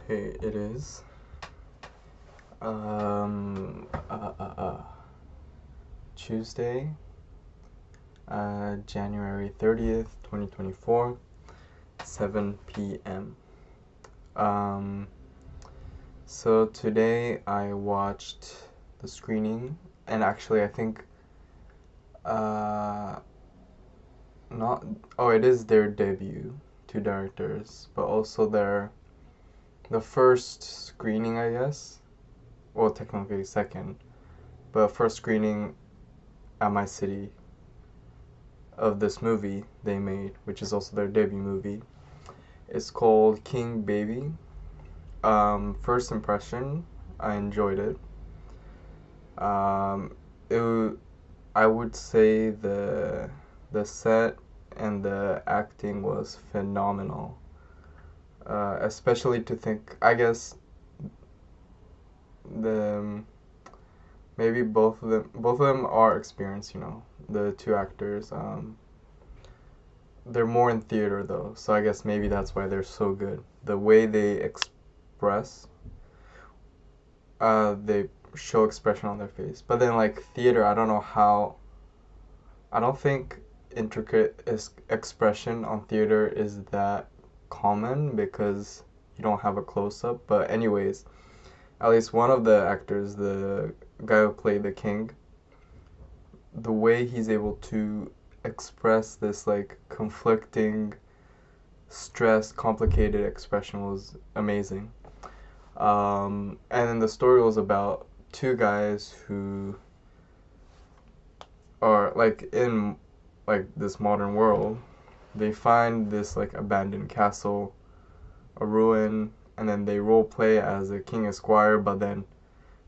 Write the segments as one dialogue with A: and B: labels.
A: Okay, it is. Um, uh, uh, uh. Tuesday, January 30th, 2024, 7 p.m. Um, so today I watched the screening, and actually I think, uh, not, oh, it is their debut, two directors, but also the first screening, I guess. Well, technically second, but first screening at my city of this movie they made, which is also their debut movie. It's called King Baby. First impression, I enjoyed it. Um, it I would say the set and the acting was phenomenal. Especially to think, I guess the maybe both of them are experienced. The two actors. They're more in theater though, so I guess maybe that's why they're so good. The way they express, they show expression on their face. But then like theater, I don't know how. I don't think intricate expression on theater is that common because you don't have a close up. But anyways, at least one of the actors, the guy who played the king, the way he's able to express this like conflicting, stressed, complicated expression was amazing. And then the story was about two guys who are like in like this modern world. They find this like abandoned castle, a ruin, and then they role play as a king and squire, but then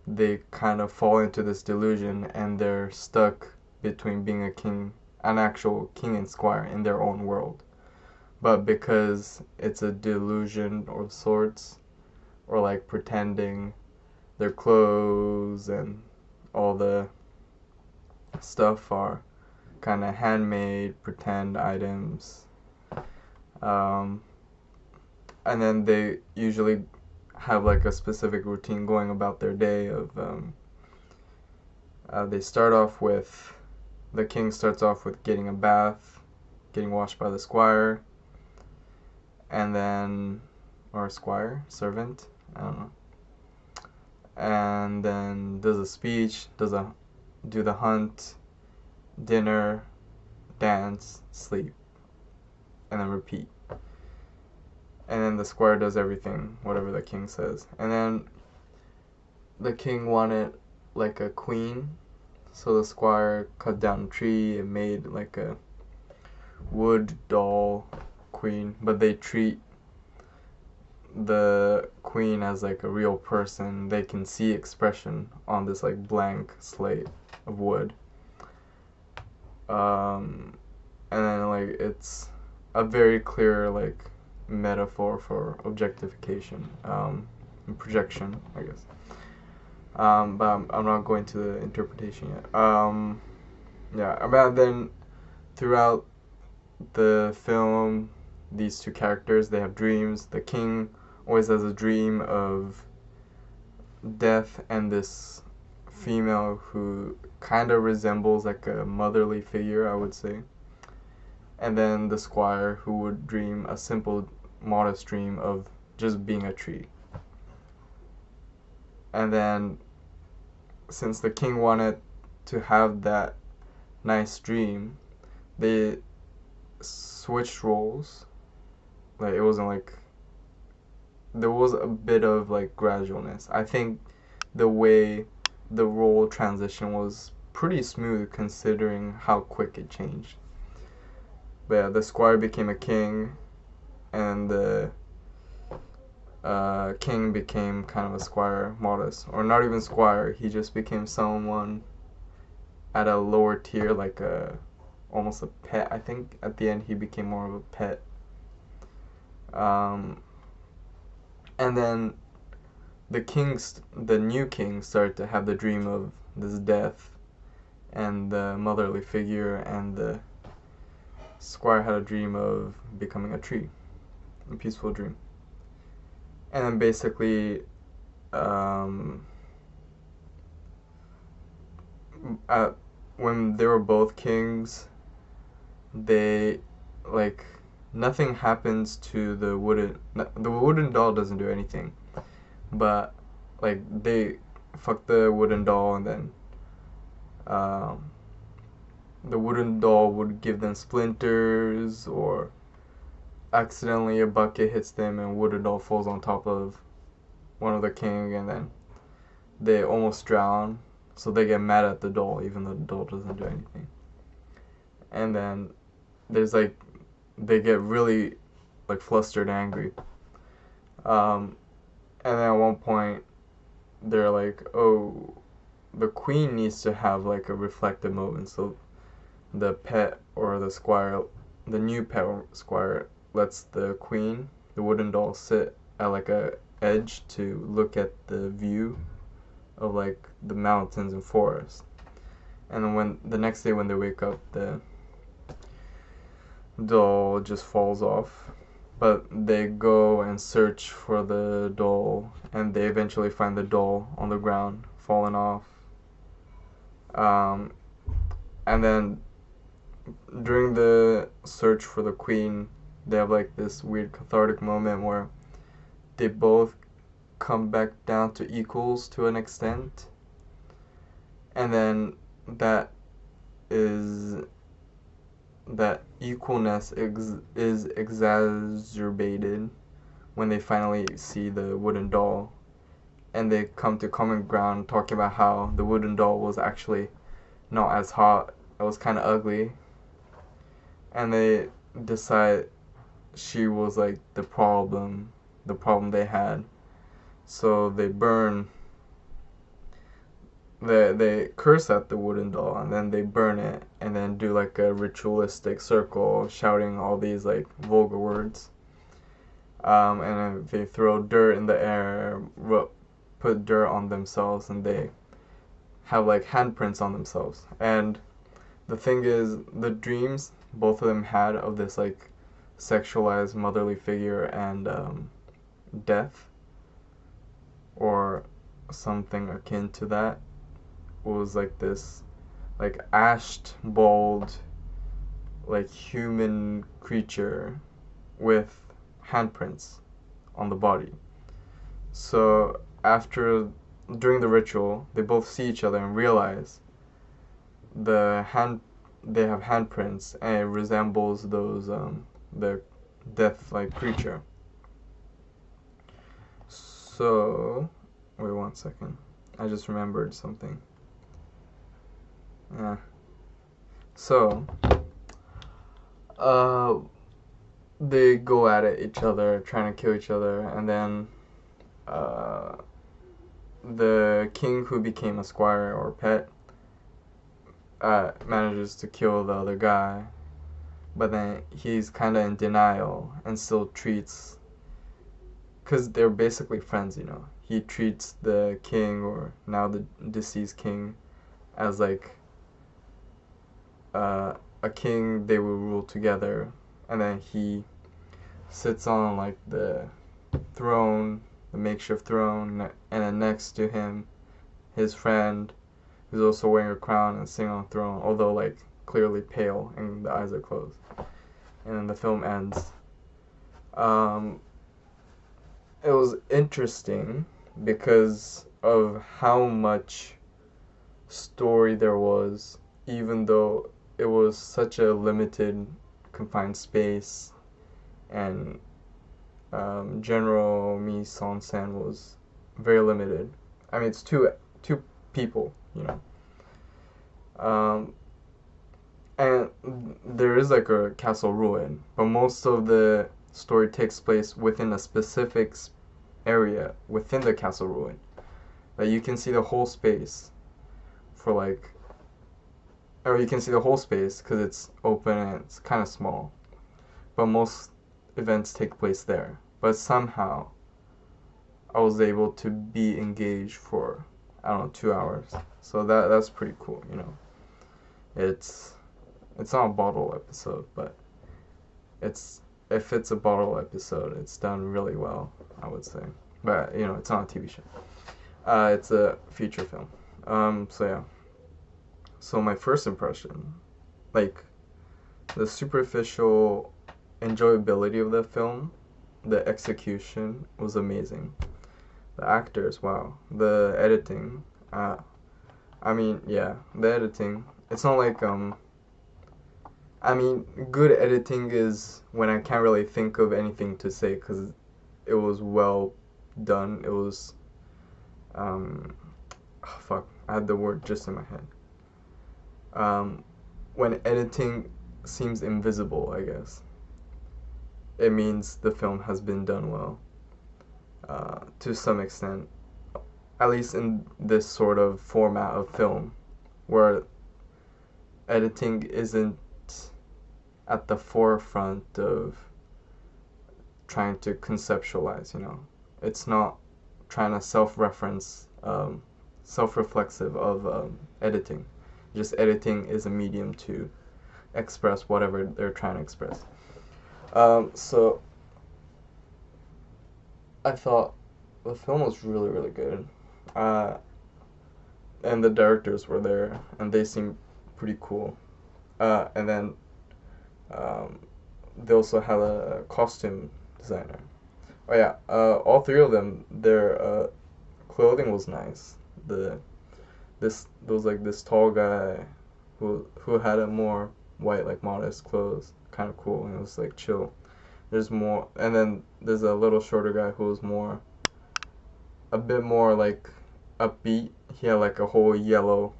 A: they kind of fall into this delusion and they're stuck between being a king, an actual king and squire in their own world. But because it's a delusion of sorts, or like pretending, their clothes and all the stuff are kind of handmade pretend items. Um, and then they usually have like a specific routine going about their day of they start off with the king starts off with getting a bath, getting washed by the squire, and then or squire servant, I don't know, and then does a speech, do the hunt, dinner, dance, sleep, and then repeat. And then the squire does everything, whatever the king says. And then the king wanted like a queen, so the squire cut down a tree and made like a wood doll queen, but they treat the queen as like a real person. They can see expression on this like blank slate of wood. And then like it's a very clear like metaphor for objectification, and projection, I guess. But I'm not going to the interpretation yet. Yeah, about then throughout the film, these two characters, they have dreams. The king always has a dream of death and this female who kind of resembles like a motherly figure, I would say. And then the squire who would dream a simple, modest dream of just being a tree. And then, since the king wanted to have that nice dream, they switched roles. Like, it wasn't like. There was a bit of like gradualness. I think the way the role transition was pretty smooth considering how quick it changed. But yeah, the squire became a king, and the king became kind of a squire, modest, or not even squire. He just became someone at a lower tier, like a almost a pet. I think at the end he became more of a pet. Um, and then the new king, started to have the dream of this death and the motherly figure, and the squire had a dream of becoming a tree, a peaceful dream. And then basically, um, at, when they were both kings, they like nothing happens to the wooden doll doesn't do anything, but like they fuck the wooden doll, and then um, the wooden doll would give them splinters, or accidentally a bucket hits them and wooden doll falls on top of one of the king, and then they almost drown, so they get mad at the doll even though the doll doesn't do anything. And then there's like they get really like flustered, angry. Um, and then at one point they're like, oh, the queen needs to have like a reflective moment. So the pet or the squire, the new pet or squire, lets the queen, the wooden doll, sit at like a edge to look at the view of like the mountains and forest. And then when the next day when they wake up, the doll just falls off. But they go and search for the doll, and they eventually find the doll on the ground, fallen off. Um, and then during the search for the queen, they have like this weird cathartic moment where they both come back down to equals to an extent. And then that is that equalness is exacerbated when they finally see the wooden doll, and they come to common ground talking about how the wooden doll was actually not as hot, it was kind of ugly, and they decide she was like the problem they had. So they curse at the wooden doll, and then they burn it, and then do like a ritualistic circle shouting all these like vulgar words. And then they throw dirt in the air, put dirt on themselves, and they have like handprints on themselves. And the thing is, the dreams both of them had of this like sexualized motherly figure and death, or something akin to that, was like this like ashed, bald, like human creature with handprints on the body. So during the ritual, they both see each other and realize they have handprints, and it resembles those the death like creature. So wait 1 second. I just remembered something. Yeah. So they go at it each other, trying to kill each other, and then the king who became a squire or pet manages to kill the other guy, but then he's kind of in denial and still treats, because they're basically friends, he treats the king, or now the deceased king, as like a king they will rule together. And then he sits on like the throne, the makeshift throne, and then next to him, his friend, who's also wearing a crown and sitting on the throne, although like clearly pale and the eyes are closed. And then the film ends. It was interesting because of how much story there was, even though it was such a limited, confined space, and general mise en scène was very limited. I mean, it's two people, and there is like a castle ruin, but most of the story takes place within a specific area within the castle ruin. Like you can see the whole space for like, or you can see the whole space because it's open and it's kind of small, but most events take place there. But somehow I was able to be engaged for, I don't know, 2 hours. So that's pretty cool, It's not a bottle episode, but if it's a bottle episode, it's done really well, I would say. but it's not a TV show. It's a feature film. So yeah. So my first impression, like the superficial enjoyability of the film, the execution was amazing. The actors, wow. The editing, yeah, the editing. It's not like good editing is when I can't really think of anything to say because it was well done. It was fuck, I had the word just in my head. When editing seems invisible, I guess it means the film has been done well, to some extent, at least in this sort of format of film, where editing isn't at the forefront of trying to conceptualize, It's not trying to self-reflexive of editing. Just editing is a medium to express whatever they're trying to express. So I thought the film was really, really good. And the directors were there, and they seemed pretty cool. And then they also had a costume designer. Oh yeah, all three of them, their clothing was nice. There was like this tall guy who had a more white, like modest clothes, kind of cool, and it was like chill. There's more, and then there's a little shorter guy who was a bit more like upbeat. He had like a whole yellow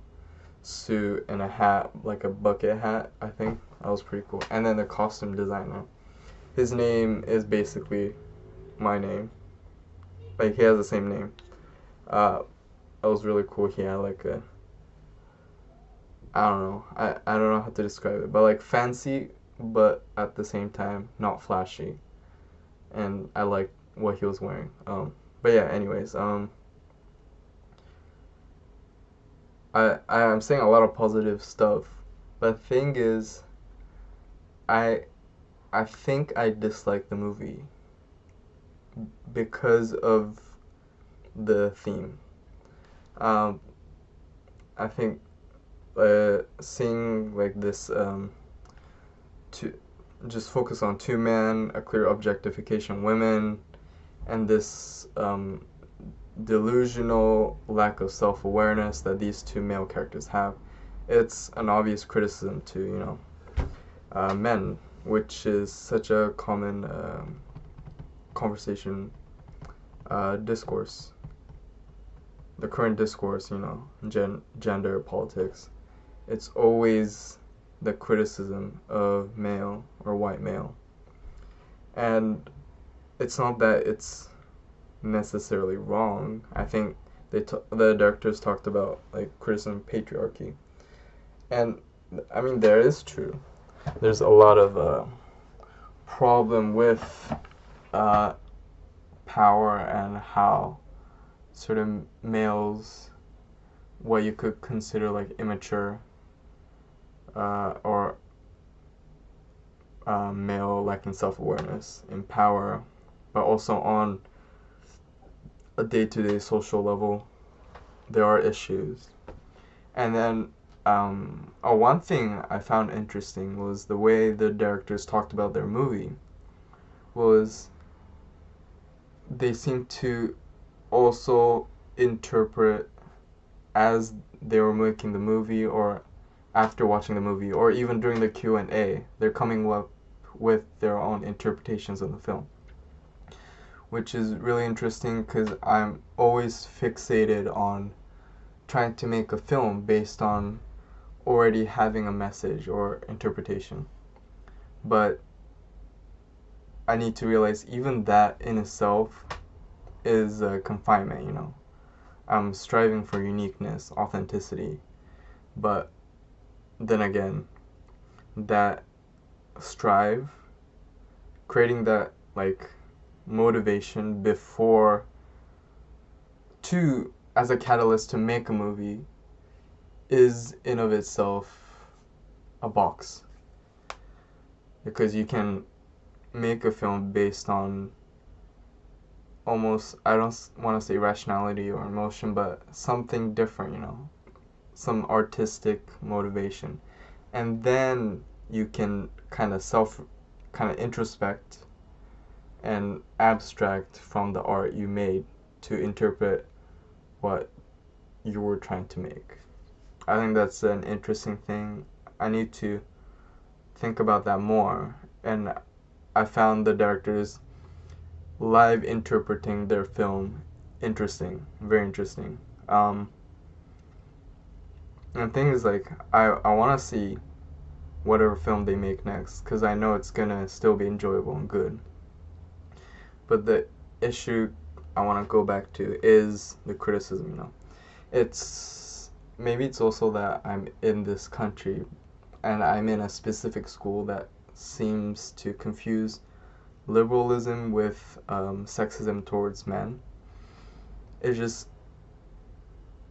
A: suit and a hat, like a bucket hat, I think. That was pretty cool. And then the costume designer, his name is basically my name. Like, he has the same name. That was really cool. He had like I don't know. I don't know how to describe it, but like fancy, but at the same time not flashy. And I liked what he was wearing. But yeah, anyways, I'm saying a lot of positive stuff. But the thing is, I think I dislike the movie because of the theme. I think seeing like this to just focus on two men, a clear objectification of women, and this delusional lack of self-awareness that these two male characters have. It's an obvious criticism to men, which is such a common conversation discourse. The current discourse, gender politics, it's always the criticism of male or white male. And it's not that it's necessarily wrong. I think the directors talked about like criticism of patriarchy. And I mean, there is true. There's a lot of problem with power and how certain males, what you could consider like immature or male lacking self-awareness in power, but also on a day-to-day social level, there are issues. And then one thing I found interesting was the way the directors talked about their movie was they seemed to also interpret as they were making the movie or after watching the movie or even during the Q&A, they're coming up with their own interpretations of the film, which is really interesting because I'm always fixated on trying to make a film based on already having a message or interpretation. But I need to realize even that in itself is a confinement, I'm striving for uniqueness, authenticity, but then again, that strive, creating that like motivation before as a catalyst to make a movie is in of itself a box, because you can make a film based on almost, I don't want to say rationality or emotion, but something different, some artistic motivation. And then you can kind of introspect and abstract from the art you made to interpret what you were trying to make. I think that's an interesting thing. I need to think about that more. And I found the directors live interpreting their film interesting, very interesting. And the thing is, like, I want to see whatever film they make next because I know it's gonna still be enjoyable and good. But the issue I want to go back to is the criticism. It's maybe it's also that I'm in this country and I'm in a specific school that seems to confuse liberalism with sexism towards men. It's just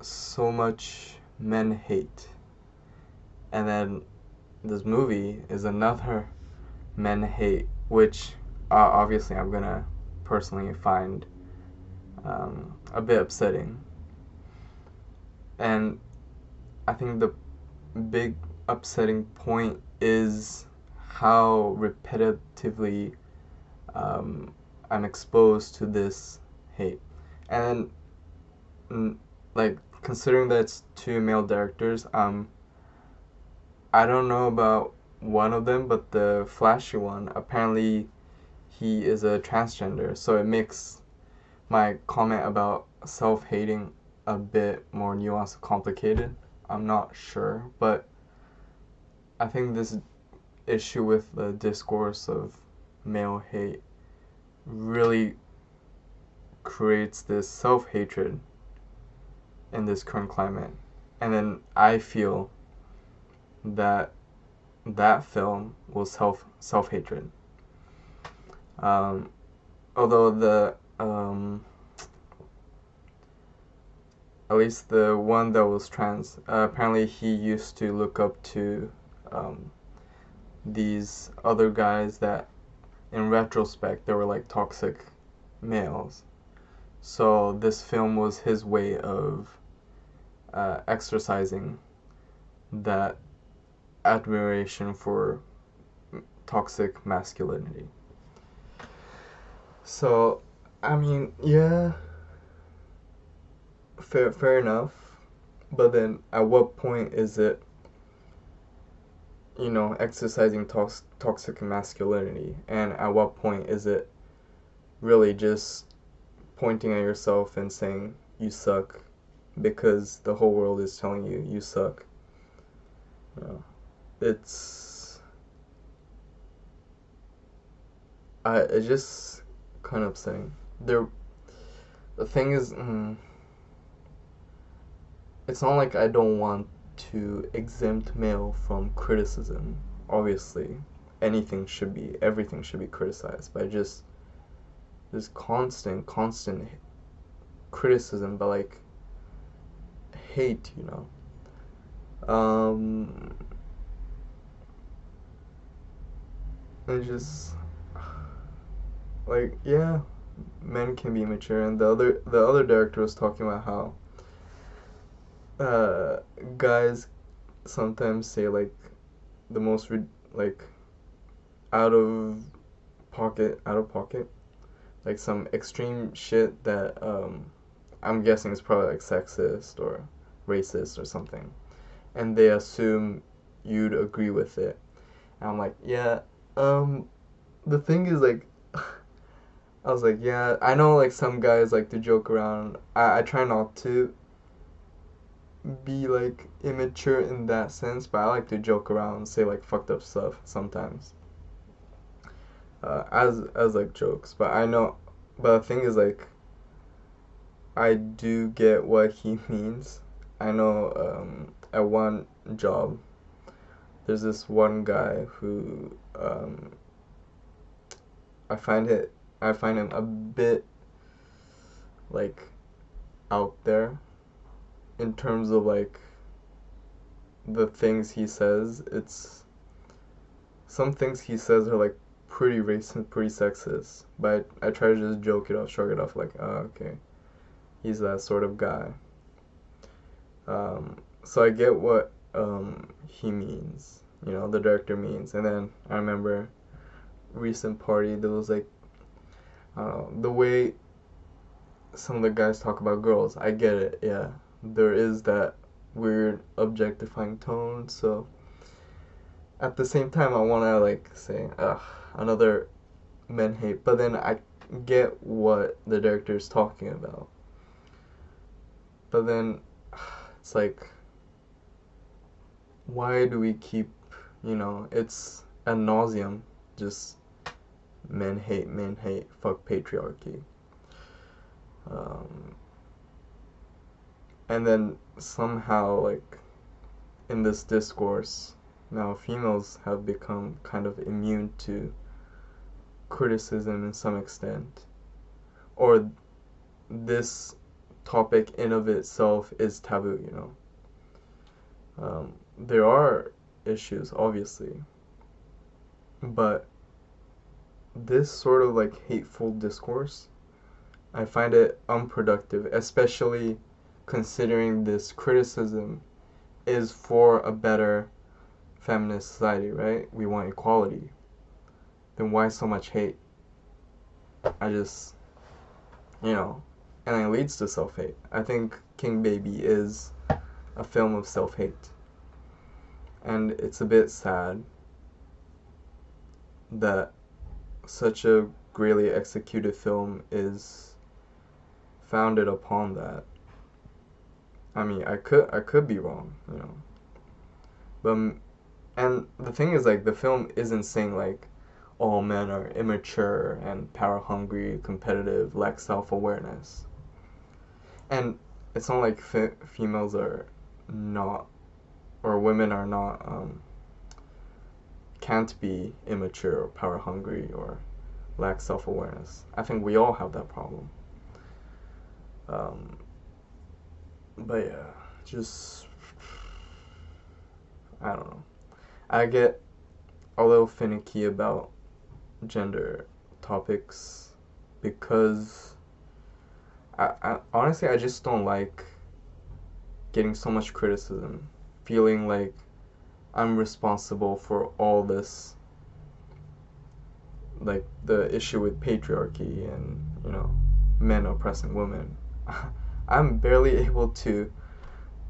A: so much men hate. And then this movie is another men hate, which obviously I'm gonna personally find a bit upsetting. And I think the big upsetting point is how repetitively I'm exposed to this hate. And like considering that it's two male directors, I don't know about one of them, but the flashy one, apparently he is a transgender, so it makes my comment about self-hating a bit more nuanced and complicated. I'm not sure, but I think this issue with the discourse of male hate really creates this self-hatred in this current climate. And then I feel that that film was self-hatred. Although at least the one that was trans, apparently he used to look up to these other guys that in retrospect they were like toxic males. So this film was his way of exercising that admiration for toxic masculinity. So, I mean, yeah, fair enough. But then, at what point is it, exercising toxic masculinity? And at what point is it really just pointing at yourself and saying, you suck, because the whole world is telling you, you suck? It's it's just kind of upsetting. The thing is, it's not like I don't want to exempt male from criticism. Obviously, everything should be criticized. But just there's constant criticism, but like hate, It's just like, yeah, men can be immature, and the other director was talking about how guys sometimes say like the most like out of pocket, like some extreme shit that I'm guessing is probably like sexist or racist or something, and they assume you'd agree with it. And I'm like, yeah, the thing is like I was like, yeah, I know like some guys like to joke around. I try not to be like immature in that sense, but I like to joke around and say like fucked up stuff sometimes. As like jokes, but I know, but the thing is like I do get what he means. I know at one job there's this one guy who I find him a bit like out there in terms of like the things he says. It's some things he says are like pretty racist, pretty sexist. But I try to just joke it off, shrug it off, like, oh, okay, he's that sort of guy. So I get what he means, the director means. And then I remember recent party, there was like, I don't know, the way some of the guys talk about girls, I get it, yeah. There is that weird objectifying tone, so at the same time I wanna like say, ugh, another men hate, but then I get what the director is talking about. But then it's like, why do we keep, it's ad nauseum, just men hate, fuck patriarchy. And then somehow, like, in this discourse, now females have become kind of immune to criticism in some extent. Or this topic in of itself is taboo, there are issues, obviously, but this sort of like hateful discourse, I find it unproductive, especially considering this criticism is for a better feminist society, right? We want equality. Then why so much hate? I just, and it leads to self-hate. I think King Baby is a film of self-hate. And it's a bit sad that such a greatly executed film is founded upon that. I mean, I could be wrong, But and the thing is, like, the film isn't saying like all men are immature and power hungry, competitive, lack self-awareness. And it's not like females are not, or women are not, can't be immature or power hungry or lack self-awareness. I think we all have that problem. But yeah, just, I don't know. I get a little finicky about gender topics because I honestly, I just don't like getting so much criticism, feeling like I'm responsible for all this, like the issue with patriarchy and, men oppressing women. I'm barely able to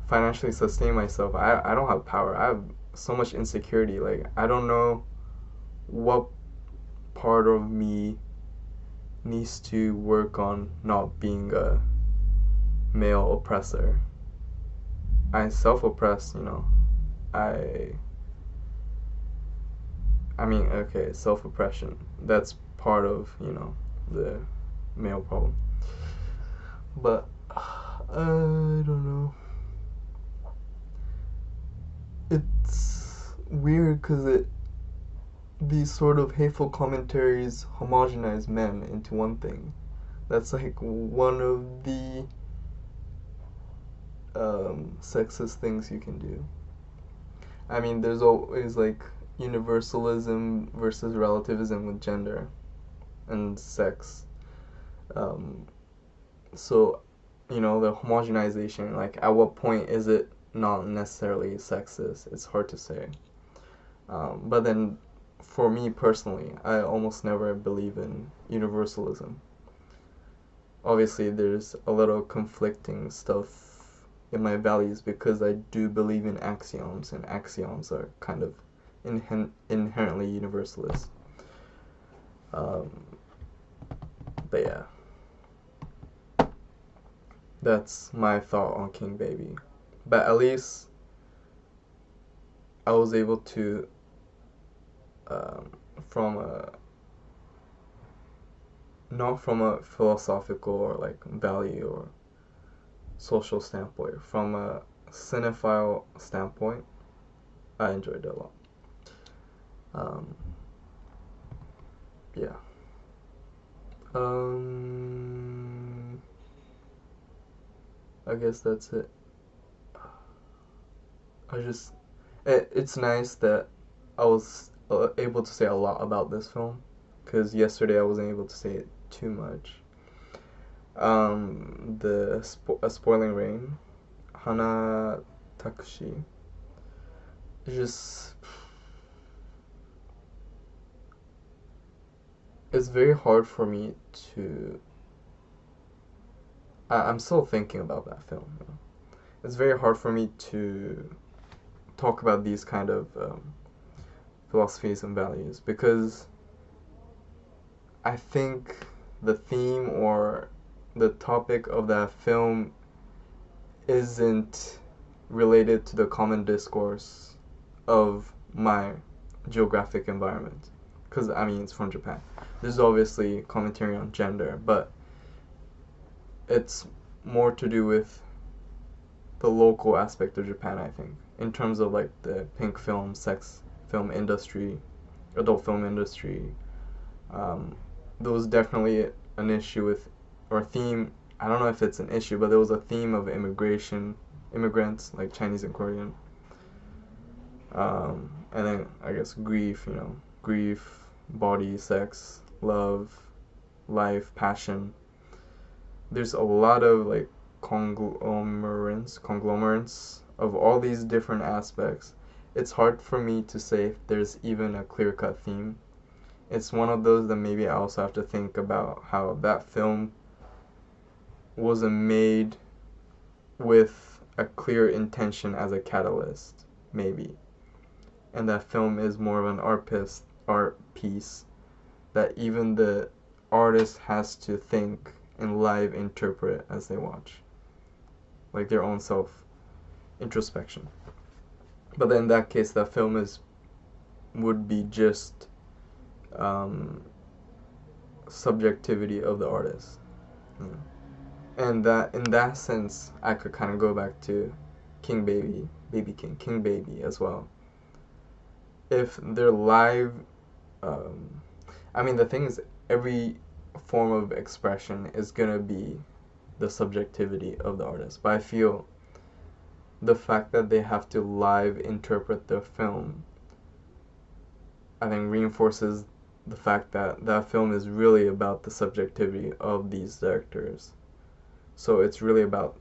A: financially sustain myself. I don't have power. I have so much insecurity. Like, I don't know what part of me needs to work on not being a male oppressor. I self-oppress, I mean, okay, self-oppression. That's part of, the male problem. But I don't know. It's weird because these sort of hateful commentaries homogenize men into one thing. That's like one of the sexist things you can do. I mean, there's always like universalism versus relativism with gender and sex. So, the homogenization, like, at what point is it not necessarily sexist? It's hard to say. But then, for me personally, I almost never believe in universalism. Obviously, there's a little conflicting stuff in my values because I do believe in axioms, and axioms are kind of inherently universalist. But yeah, that's my thought on King Baby. But at least I was able to, not from a philosophical or like value or social standpoint, from a cinephile standpoint, I enjoyed it a lot. Yeah. I guess that's it. It's nice that I was able to say a lot about this film. because yesterday I wasn't able to say it too much. Spoiling Rain, Hana Takushi. It's just, it's very hard for me to. I'm still thinking about that film. You know? It's very hard for me to talk about these kind of philosophies and values because I think the theme or the topic of that film isn't related to the common discourse of my geographic environment. Because, I mean, it's from Japan. There's obviously commentary on gender, but it's more to do with the local aspect of Japan, I think, in terms of like the pink film, sex film industry, adult film industry. There was definitely an issue with, or theme, I don't know if it's an issue, but there was a theme of immigrants, like Chinese and Korean. And then I guess grief, grief, body, sex, love, life, passion. There's a lot of like conglomerates of all these different aspects. It's hard for me to say if there's even a clear-cut theme. It's one of those that maybe I also have to think about how that film wasn't made with a clear intention as a catalyst, maybe. And that film is more of an art piece that even the artist has to think and live interpret as they watch, like their own self introspection. But then in that case, that film would be just subjectivity of the artist. Yeah. And that in that sense, I could kind of go back to King Baby, Baby King, King Baby as well. If they're live, I mean, the thing is, every form of expression is gonna be the subjectivity of the artist. But I feel the fact that they have to live interpret the film, I think reinforces the fact that that film is really about the subjectivity of these directors. So it's really about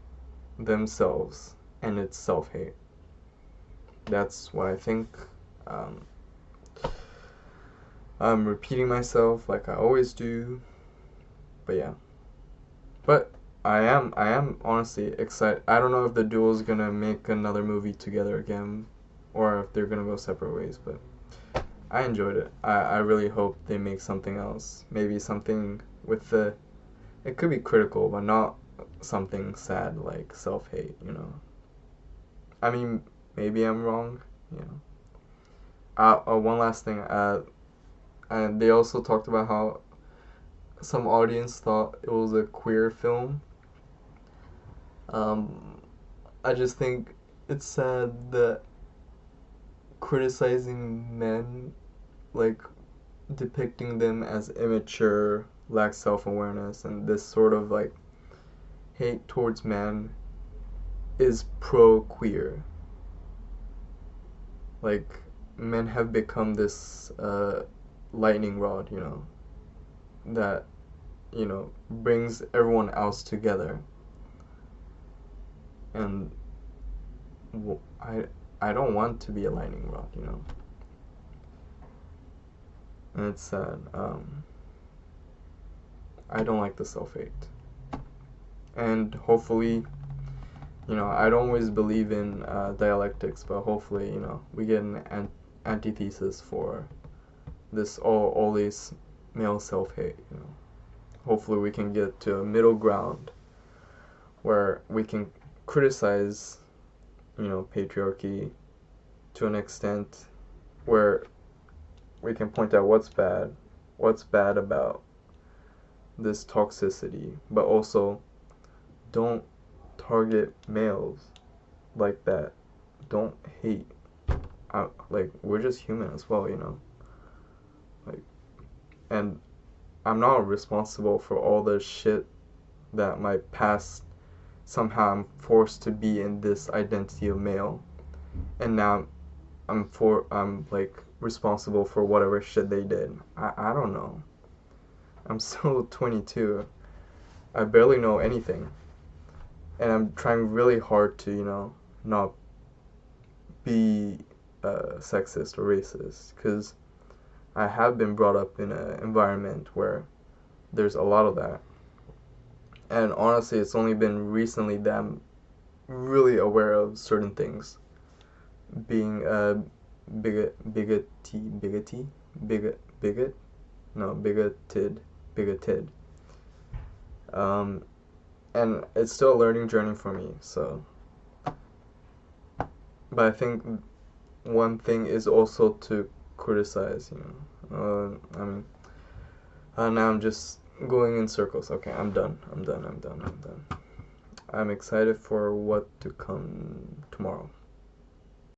A: themselves and it's self-hate. That's what I think. I'm repeating myself like I always do, but yeah. But I am honestly excited. I don't know if the duo is gonna make another movie together again, or if they're gonna go separate ways. But I enjoyed it. I really hope they make something else. Maybe something with the. It could be critical, but not something sad like self-hate. I mean, maybe I'm wrong. One last thing. And they also talked about how some audience thought it was a queer film. I just think it's sad that criticizing men, like depicting them as immature, lack self-awareness, and this sort of like hate towards men is pro-queer. Like, men have become this lightning rod, that, brings everyone else together. And I don't want to be a lightning rod, And it's sad. I don't like the self-hate. And hopefully, I don't always believe in dialectics, but hopefully, we get an antithesis for this all these male self-hate, Hopefully we can get to a middle ground where we can criticize, patriarchy to an extent where we can point out what's bad about this toxicity, but also don't target males like that. Don't hate. Like, we're just human as well, Like, and I'm not responsible for all the shit that my past somehow I'm forced to be in this identity of male, and now I'm like responsible for whatever shit they did. I don't know. I'm still 22. I barely know anything, and I'm trying really hard to, not be sexist or racist, because I have been brought up in an environment where there's a lot of that. And honestly, it's only been recently that I'm really aware of certain things. Being bigot, no, bigoted. Um, and it's still a learning journey for me. So, but I think one thing is also to criticize. I mean, now I'm just going in circles. Okay, I'm done. I'm done. I'm excited for what to come tomorrow.